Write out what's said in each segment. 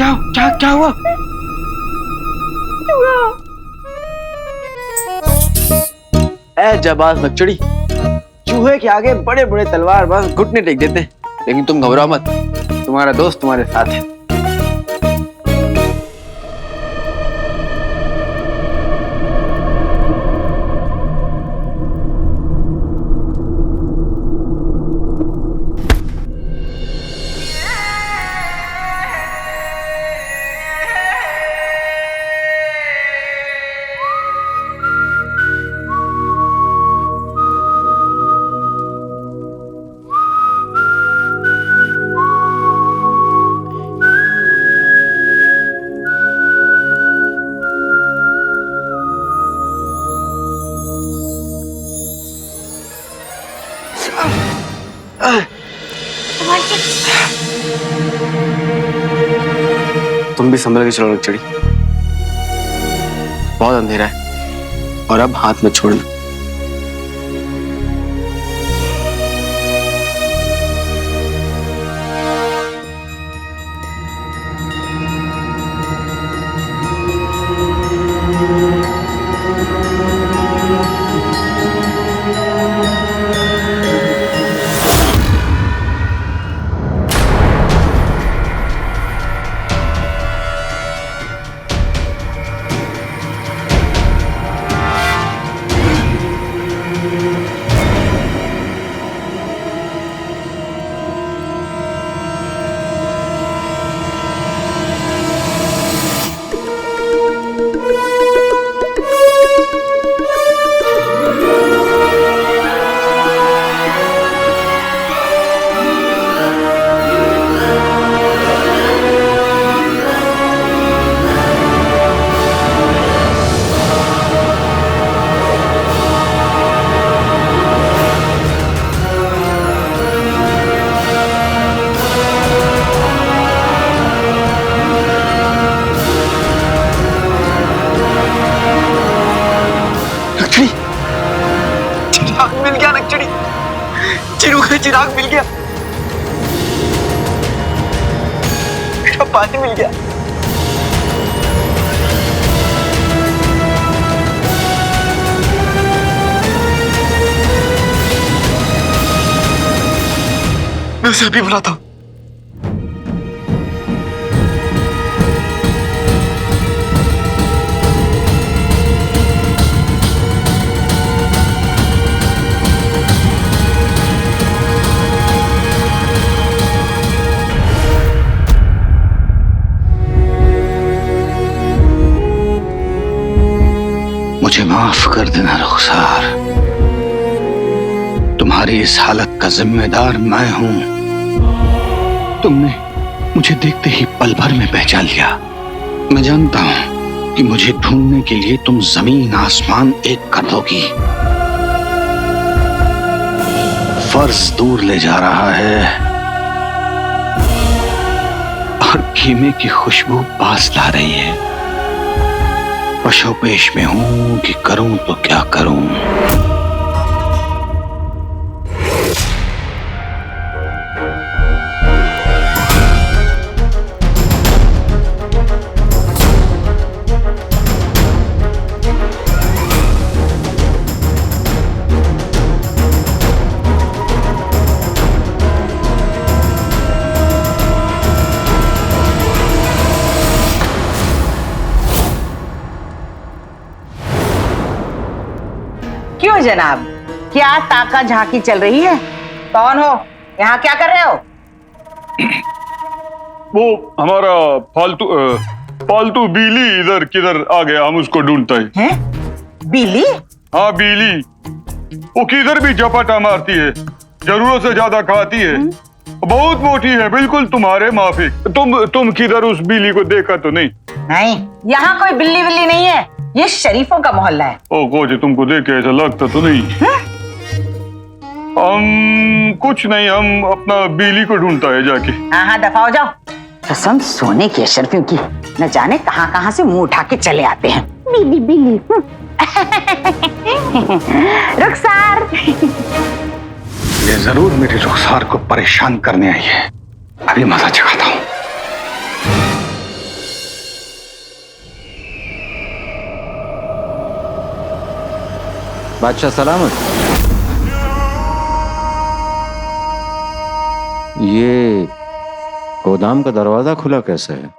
क्या क्या क्या हुआ? ए जाबाज नक्चड़ी, चूहे के आगे बड़े बड़े तलवार बस घुटने टेक देते हैं, लेकिन तुम घबराओ मत, तुम्हारा दोस्त तुम्हारे साथ है। तुम भी संभल के चलो नक्चड़ी, बहुत अंधेरा है और अब हाथ मत छोड़ना। चिराग मिल गया नक्चड़ी, चिरू का चिराग मिल गया, मेरा पानी मिल गया। मैं उसे अभी बुलाता हूं। मुझे माफ कर देना रुखसार, तुम्हारी इस हालत का जिम्मेदार मैं हूं। तुमने मुझे देखते ही पल भर में पहचान लिया। मैं जानता हूं कि मुझे ढूंढने के लिए तुम जमीन आसमान एक कर दोगी। फर्ज दूर ले जा रहा है और कीमे की खुशबू पास ला रही है। पशोपेश में हूं कि करूं तो क्या करूं। क्यों जनाब, क्या ताका झांकी चल रही है? कौन हो? यहाँ क्या कर रहे हो? वो हमारा पालतू बिल्ली इधर किधर आ गया, हम उसको ढूंढते हैं। बिल्ली? हाँ बिल्ली, वो किधर भी झपटा मारती है, जरूरत से ज्यादा खाती है, बहुत मोटी है, बिल्कुल तुम्हारे माफिक। तुम किधर उस बिल्ली को देखा तो नहीं? नहीं, यहाँ कोई बिल्ली बिल्ली नहीं है, ये शरीफों का मोहल्ला है। ओ कोच, तुमको देख के ऐसा लगता तो नहीं? हम कुछ नहीं, हम अपना बिल्ली को ढूंढता है जाके। हाँ दफा हो जाओ। कसम सोने की अशरफियों की, न जाने कहाँ कहाँ से मुंह उठा के चले आते हैं। बिल्ली बिल्ली। रुखसार। ये जरूर मेरे रुखसार को परेशान करने आई है, अभी मजा चखाता हूं। बादशाह सलामत। ये गोदाम का दरवाजा खुला कैसे है?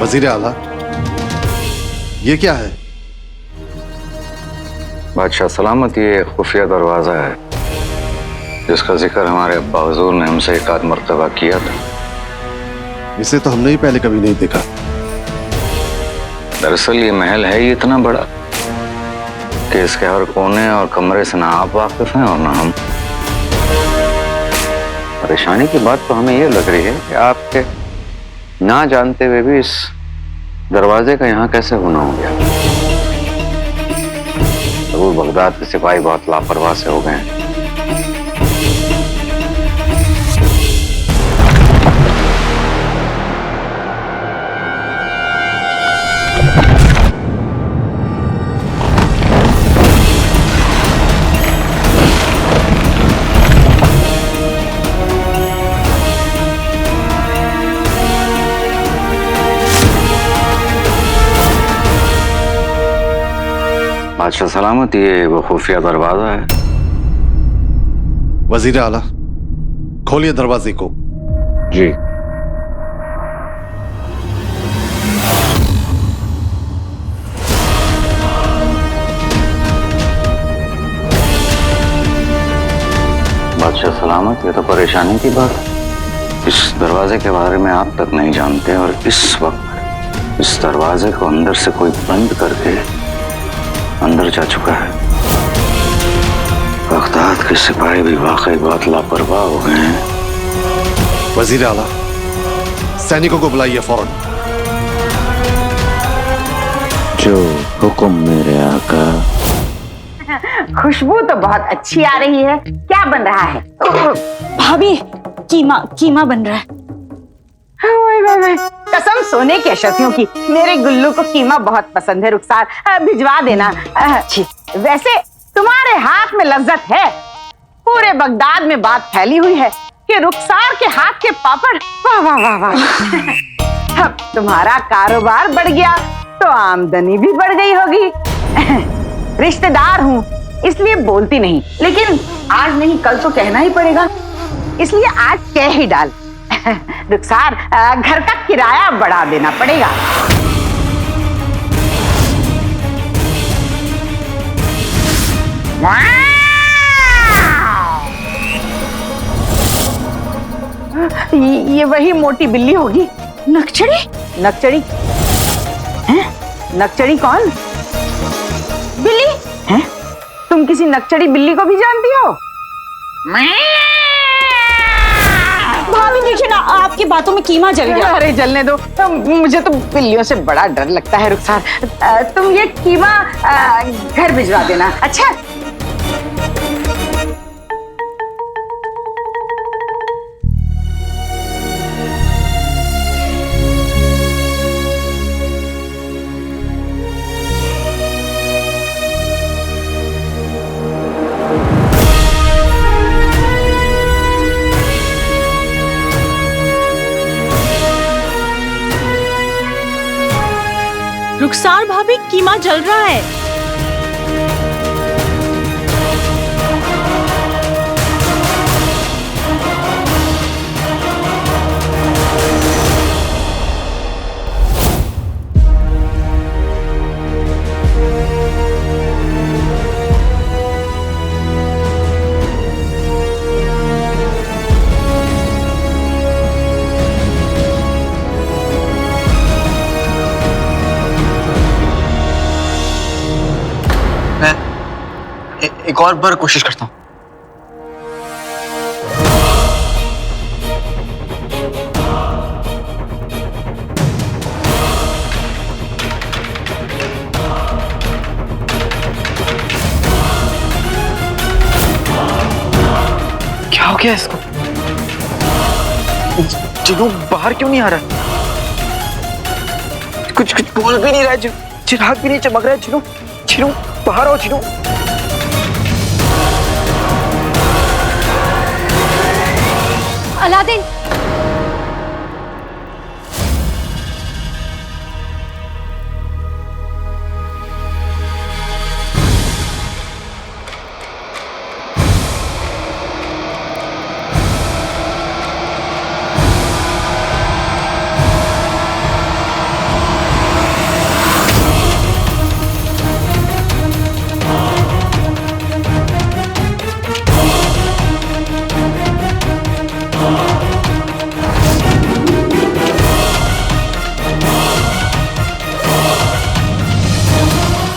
वजीर आला, ये क्या है? बादशाह सलामत, ये खुफिया दरवाजा है जिसका जिक्र हमारे अब्बा हुजूर ने हमसे एक आध मर्तबा किया था। इसे तो हमने ही पहले कभी नहीं देखा। दरअसल ये महल है ही इतना बड़ा कि इसके हर कोने और कमरे से ना आप वाकिफ हैं और ना हम। परेशानी की बात तो हमें ये लग रही है कि आपके ना जानते हुए भी इस दरवाजे का यहाँ कैसे होना हो गया। जरूर बगदाद के सिपाही बहुत लापरवाह से हो गए हैं। बादशाह सलामत, ये वो खुफिया दरवाजा है। वजीर आला, खोलिए दरवाजे को। जी। बादशाह सलामत, ये तो परेशानी की बात है। इस दरवाजे के बारे में आप तक नहीं जानते और इस वक्त इस दरवाजे को अंदर से कोई बंद करके अंदर जा चुका है। बगदाद के सिपाही भी वाकई बहुत लापरवाह हो गए हैं। वजीर आला, सैनिकों को बुलाइए फौरन। जो हुक्म मेरे आका। खुशबू तो बहुत अच्छी आ रही है। क्या बन रहा है? भाभी, कीमा बन रहा है। कसम सोने के अशरफियों की, मेरे गुल्लू को कीमा बहुत पसंद है। रुखसार, भिजवा देना। वैसे तुम्हारे हाथ में लज्जत है। पूरे बगदाद में बात फैली हुई है कि रुखसार के हाथ के पापड़, वाह वाह वाह वाह। अब तुम्हारा कारोबार बढ़ गया तो आमदनी भी बढ़ गई होगी। रिश्तेदार हूँ इसलिए बोलती नहीं, लेकिन आज नहीं कल तो कहना ही पड़ेगा, इसलिए आज कह ही डाल। रुखसार, घर का किराया बढ़ा देना पड़ेगा। ये वही मोटी बिल्ली होगी। नक्चड़ी? नक्चड़ी? हैं? नक्चड़ी कौन? बिल्ली? हैं? तुम किसी नक्चड़ी बिल्ली को भी जानती हो? भाभी देखिए ना, आपकी बातों में कीमा जल गया। अरे जलने दो, मुझे तो बिल्लियों से बड़ा डर लगता है। रुखसार, तुम ये कीमा घर भिजवा देना। अच्छा? रुखसार भाभी, कीमा जल रहा है। एक और बार कोशिश करता हूँ। क्या हो गया इसको? चिनू बाहर क्यों नहीं आ रहा? कुछ कुछ बोल भी नहीं रहा है चिनू, चिराग भी नहीं चमक रहा है चिनू। चिनू बाहर आओ चिनू। अलादीन,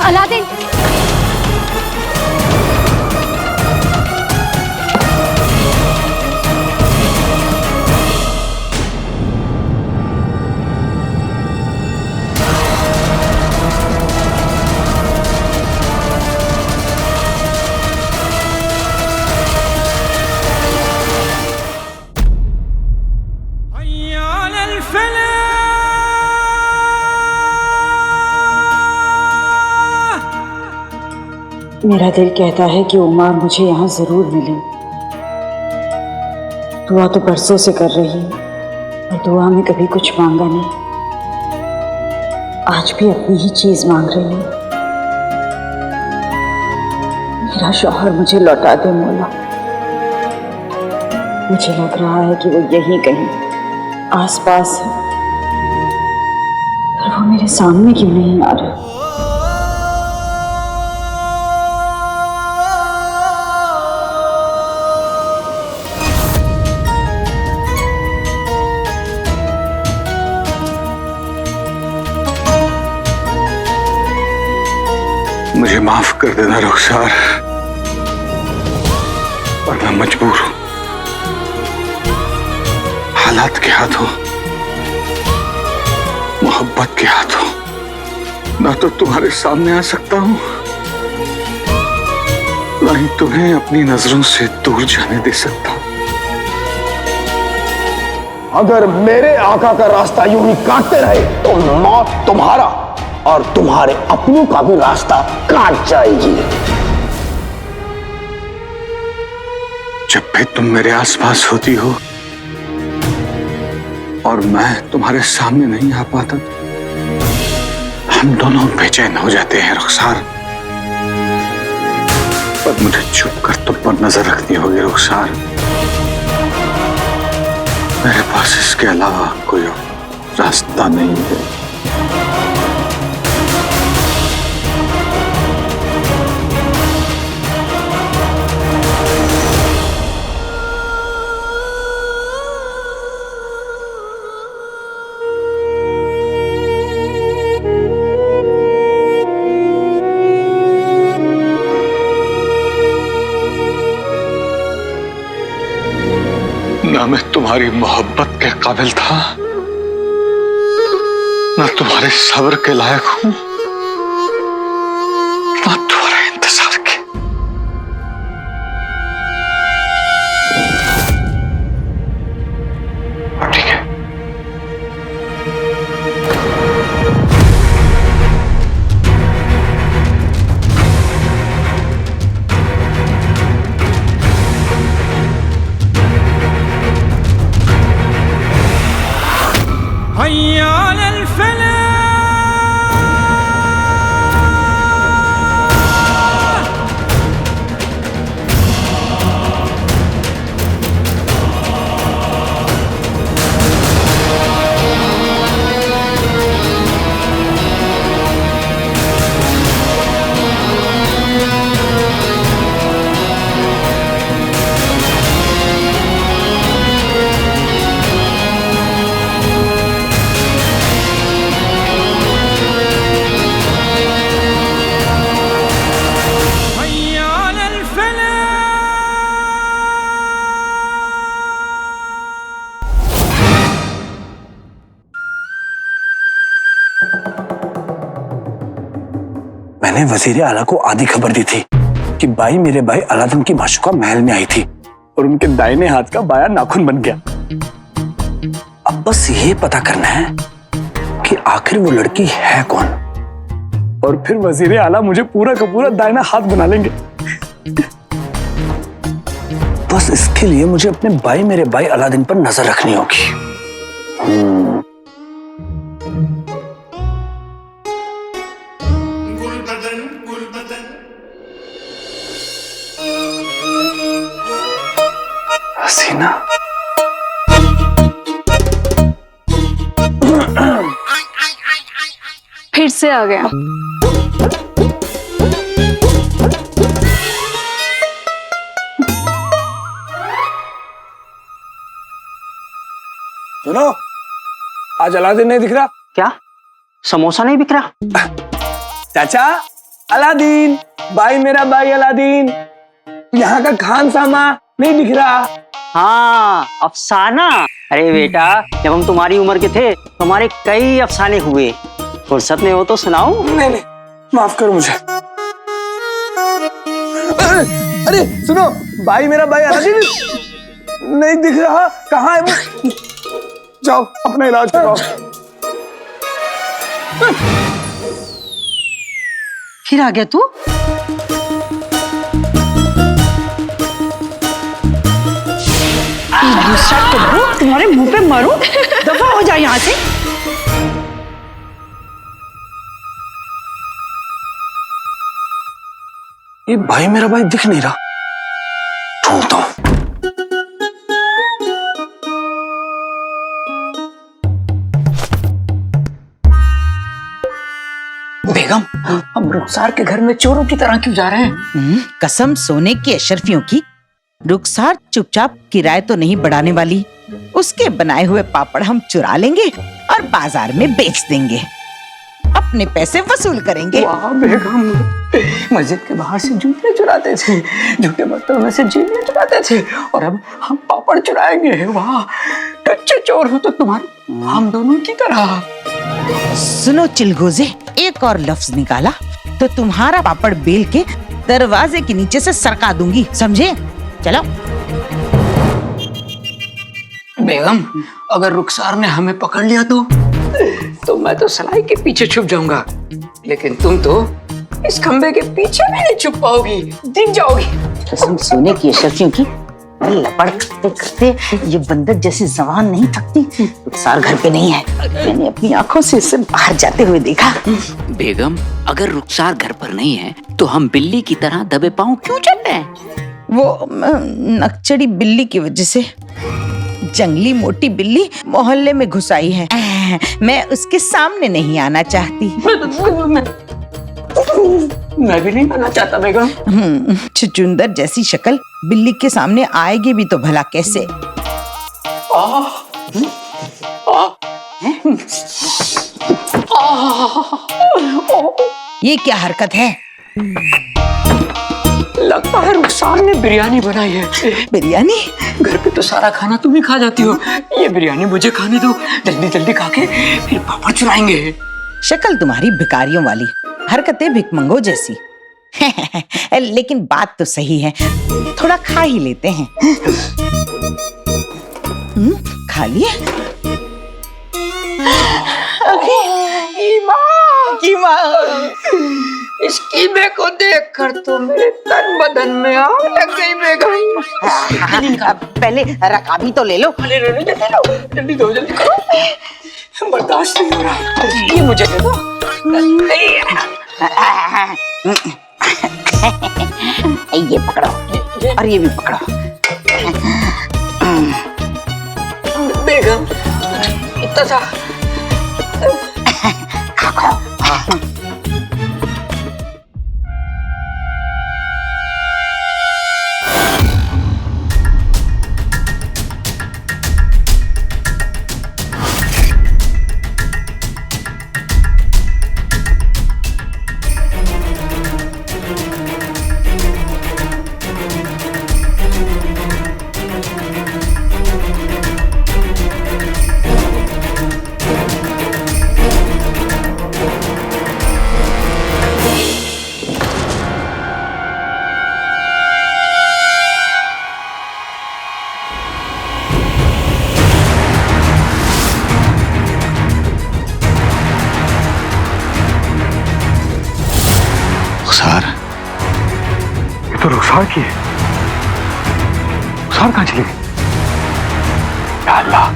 अलादीन, मेरा दिल कहता है कि उमार मुझे यहाँ जरूर मिले। दुआ तो बरसों से कर रही हूँ और दुआ में कभी कुछ मांगा नहीं। आज भी अपनी ही चीज मांग रही हूँ। मेरा शौहर मुझे लौटा दे मौला। मुझे लग रहा है कि वो यहीं कहीं आसपास है, पर वो मेरे सामने क्यों नहीं आ रहा? मुझे माफ कर देना रुखसार, और मैं मजबूर हूं हालात के हाथों, मोहब्बत के हाथों। ना तो तुम्हारे सामने आ सकता हूं, ना ही तुम्हें अपनी नजरों से दूर जाने दे सकता। अगर मेरे आका का रास्ता यूं ही काटते रहे तो मौत तुम्हारा और तुम्हारे अपनों का भी रास्ता काट जाएगी। जब भी तुम मेरे आसपास होती हो और मैं तुम्हारे सामने नहीं आ पाता, हम दोनों बेचैन हो जाते हैं रुखसार। पर मुझे छुप कर तुम पर नजर रखनी होगी रुखसार। मेरे पास इसके अलावा कोई और रास्ता नहीं है। ना मैं तुम्हारी मोहब्बत के काबिल था, ना तुम्हारे सब्र के लायक हूं, ना तुम्हारे इंतजार के। ठीक है, मैंने वजीर आला को आधी खबर दी थी कि भाई मेरे भाई अलादीन की माशूका महल में आई थी और उनके दाहिने हाथ का बायां नाखून बन गया। अब बस ये पता करना है कि आखिर वो लड़की है कौन, और फिर वजीर आला मुझे पूरा का पूरा दाहिना हाथ बना लेंगे। बस इसके लिए मुझे अपने भाई, मेरे भाई अलादीन पर नजर रखनी होगी। हसीना, फिर से आ गया। सुनो, आज अलादीन नहीं दिख रहा। क्या समोसा नहीं बिक रहा? चाचा अलादीन, भाई मेरा भाई अलादीन, यहाँ का खान सामा नहीं दिख रहा। हाँ, अफसाना। अरे बेटा, जब हम तुम्हारी उम्र के थे तो हमारे कई अफसाने हुए। फुर्सत में हो तो सुनाओ। नहीं, माफ करो मुझे। अरे सुनो, भाई मेरा भाई अलादीन नहीं दिख रहा, कहाँ है वो? जाओ अपना इलाज कराओ। फिर आ गया तू? दूसरा टब्बू तुम्हारे मुंह पे मारूं? दफा हो जाए यहाँ से। ये भाई मेरा भाई दिख नहीं रहा, ढूंढता हूं। बेगम, हम रुखसार के घर में चोरों की तरह क्यों जा रहे हैं? कसम सोने की अशरफियों की, रुखसार चुपचाप किराए तो नहीं बढ़ाने वाली। उसके बनाए हुए पापड़ हम चुरा लेंगे और बाजार में बेच देंगे, अपने पैसे वसूल करेंगे। वाह बेगम, मस्जिद के बाहर से जूते चुराते थे, झूठे बर्तनों में से जीने चुराते थे, और अब हम पापड़ चुराएंगे। वाह, कच्चे चोर हो तो तुम्हारे, हम दोनों की तरह। सुनो चिलगोजे, एक और लफ्ज निकाला तो तुम्हारा पापड़ बेल के दरवाजे के नीचे से सरका दूंगी, समझे? चलो। बेगम, अगर रुखसार ने हमें पकड़ लिया तो मैं तो सलाई के पीछे छुप जाऊंगा, लेकिन तुम तो इस खंबे के पीछे भी नहीं छुप पाओगी, दिख जाओगी। कसम सोने की अशरफियों की, लपड़ करते करते ये बंदर जैसी जबान नहीं थकती। रुखसार घर पे नहीं है, मैंने अपनी आंखों से इसे बाहर जाते हुए देखा। बेगम, अगर रुखसार घर पर नहीं है तो हम बिल्ली की तरह दबे पांव क्यों चल रहे हैं? वो नकचड़ी बिल्ली की वजह से। जंगली मोटी बिल्ली मोहल्ले में घुस आई है, मैं उसके सामने नहीं आना चाहती। मैं भी नहीं आना चाहता बेगम। छुचुंदर जैसी शक्ल बिल्ली के सामने आएगी भी तो भला कैसे? ये क्या हरकत है? लगता है रुखसार ने बिरयानी बनाई है। बिरयानी? घर पे तो सारा खाना तुम ही खा जाती हो, ये बिरयानी मुझे खाने दो, जल्दी जल्दी खा के फिर पापड़ चुराएंगे। शक्ल तुम्हारी भिखारियों वाली, हरकतें भिखमंगो जैसी। लेकिन बात तो सही है, थोड़ा खा ही लेते हैं। खा लिए? कीमा, इस कीमे को देखकर तो मेरे तन बदन में आग लग गई बेगम। पहले रकाबी तो ले लो। जल्दी दो, जल्दी करो, बर्दाश्त नहीं हो रहा। ये मुझे दे दो। ये पकड़ो और ये भी पकड़ो। बेगम, इतना सा रुखसार, ये तो रुखसार की है। रुखसार कहाँ चली गई? या अल्लाह,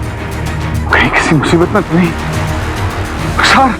कहीं किसी मुसीबत में तो नहीं? रुखसार,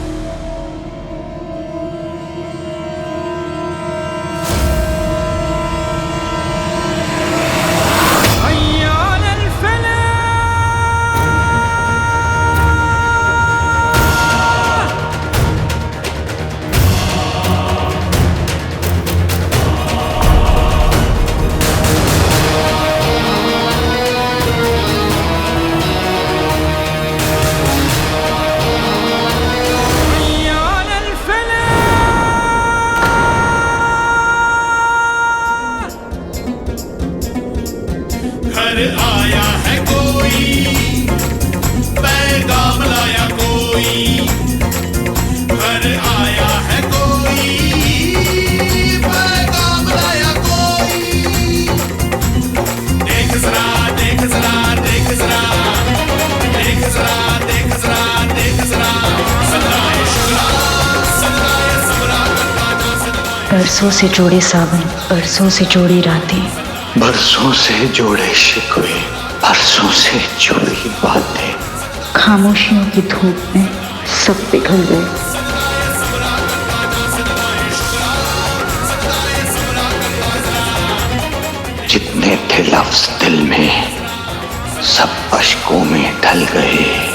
बरसों से जोड़े सावन, बरसों से जोड़ी रातें, बरसों से जोड़े शिकवे, बरसों से जोड़ी बातें, खामोशियों की धूप में सब पिघल गए। जितने थे लफ्ज दिल में सब अश्कों में ढल गए।